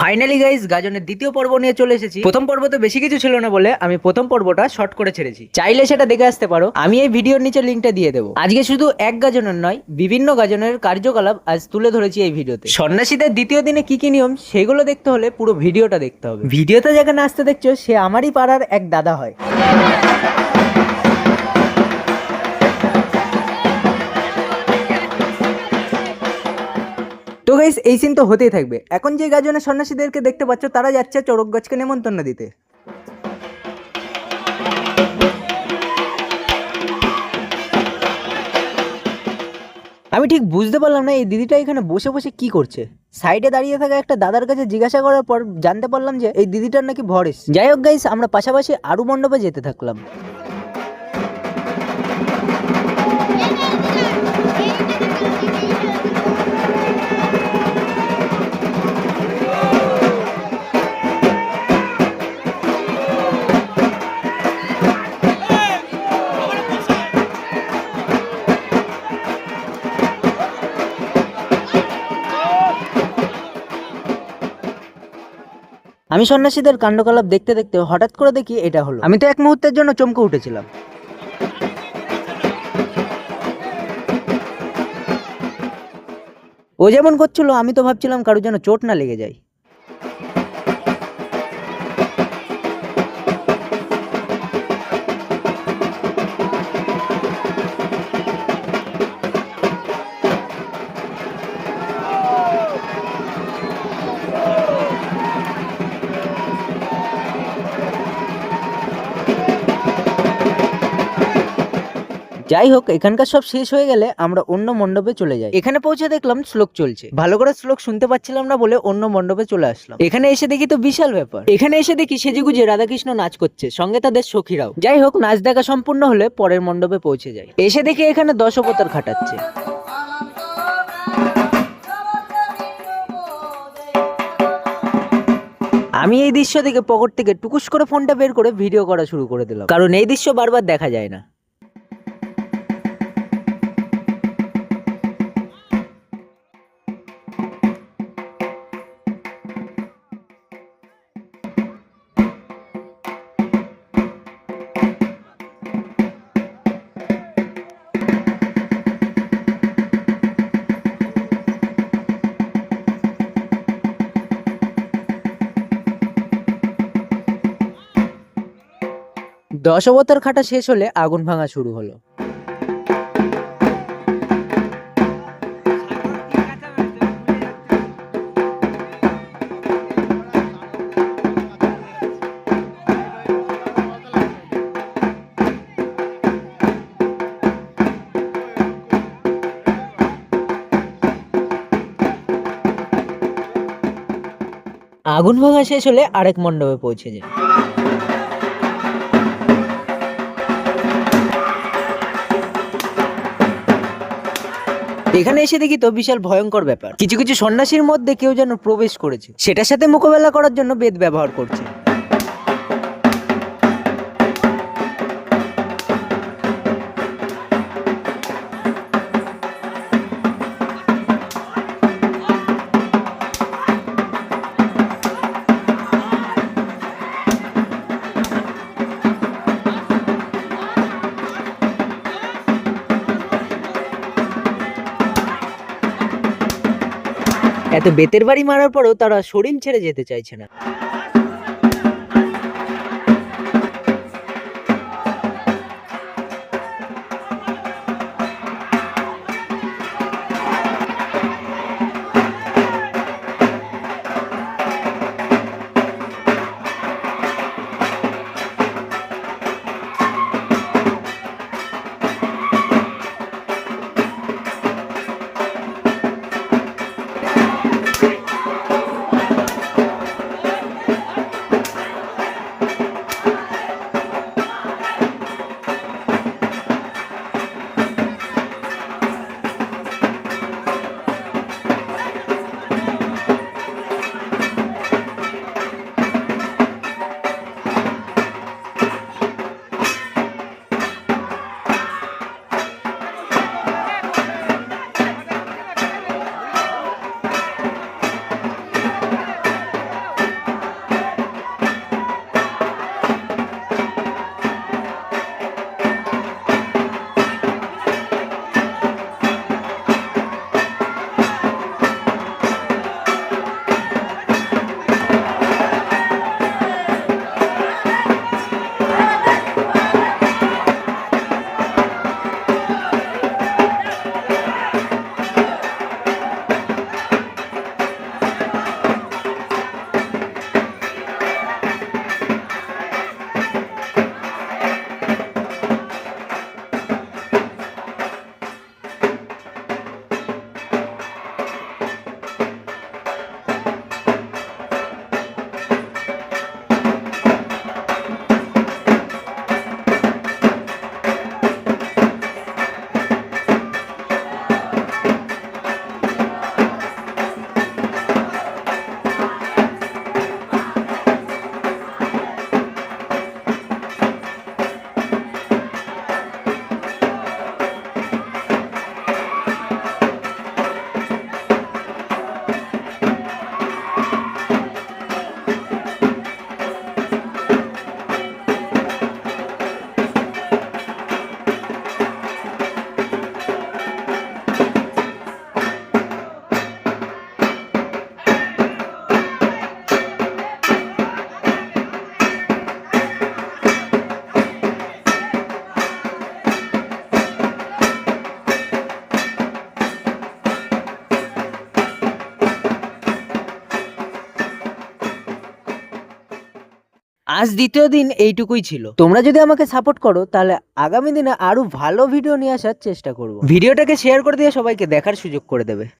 Finally guys গাজনের দ্বিতীয় পর্ব নিয়ে চলে এসেছি। প্রথম পর্ব তো বেশি কিছু ছিল না বলে আমি প্রথম পর্বটা শর্ট করে ছেড়েছি, চাইলে সেটা দেখে আসতে পারো। আমি এই ভিডিওর নিচে লিঙ্কটা দিয়ে দেবো। আজকে শুধু এক গাজনের নয়, বিভিন্ন গাজনের কার্যকলাপ আজ তুলে ধরেছি এই ভিডিওতে। সন্ন্যাসীদের দ্বিতীয় দিনে কি কি নিয়ম সেগুলো দেখতে হলে পুরো ভিডিওটা দেখতে হবে। ভিডিওতে যাকে নাচতে দেখছো সে আমারই পাড়ার এক দাদা হয়। তো গাইস এই সিন তো হতেই থাকবে। এখন যে গাজনের সন্ন্যাসীদেরকে দেখতে পাচ্ছ তারা যাচ্ছে চড়ক গাছকে নেমন্তন্ন দিতে। আমি ঠিক বুঝতে পারলাম না এই দিদিটা এখানে বসে বসে কি করছে। সাইডে দাঁড়িয়ে থাকা একটা দাদার কাছে জিজ্ঞাসা করার পর জানতে পারলাম যে এই দিদিটার নাকি ভরেস। যাই হোক গাইস, আমরা পাশাপাশি আরু মণ্ডপে যেতে থাকলাম। আমি সন্ন্যাসীদের কাণ্ডকলাপ দেখতে দেখতে হঠাৎ করে দেখি এটা হলো। আমি তো এক মুহূর্তের জন্য চমকে উঠেছিলাম। ও যেমন করছিল আমি তো ভাবছিলাম কারোর যেন চোট না লেগে যায়। যাই হোক, এখানকার সব শেষ হয়ে গেলে আমরা অন্য মণ্ডপে চলে যাই। এখানে পৌঁছে দেখলাম শ্লোক চলছে, ভালো করে শ্লোক শুনতে পাচ্ছিলাম না বলে অন্য মণ্ডপে চলে আসলাম। এখানে এসে দেখি তো বিশাল ব্যাপার। এখানে এসে দেখি সেজেগুজে রাধাকৃষ্ণ নাচ করছে, সঙ্গে তাদের সখীরাও। যাই হোক, নাচ দেখা সম্পূর্ণ হলে পরের মণ্ডপে পৌঁছে যাই। এসে দেখি এখানে 10 অবতার খাটাচ্ছে। আমি এই দৃশ্য দেখে পকেট থেকে টুকুস করে ফোনটা বের করে ভিডিও করা শুরু করে দিলাম, কারণ এই দৃশ্য বারবার দেখা যায় না। 10 অবতার খাটা শেষ হলে আগুন ভাঙা শুরু হলো। আগুন ভাঙা শেষ হলে আরেক মণ্ডপে পৌঁছে যায়। এখানে এসে দেখি তো বিশাল ভয়ঙ্কর ব্যাপার। কিছু কিছু সন্ন্যাসীর মধ্যে কেউ যেন প্রবেশ করেছে, সেটার সাথে মোকাবেলা করার জন্য বেদ ব্যবহার করছে। এত বেতের বাড়ি মারার পরেও তারা শরীর ছেড়ে যেতে চাইছে না। আজ দ্বিতীয় দিন এইটুকুই ছিল। তোমরা যদি আমাকে সাপোর্ট করো তাহলে আগামী দিনে আরো ভালো ভিডিও নিয়ে আসার চেষ্টা করব। ভিডিওটাকে শেয়ার করে দিয়ে সবাইকে দেখার সুযোগ করে দেবে।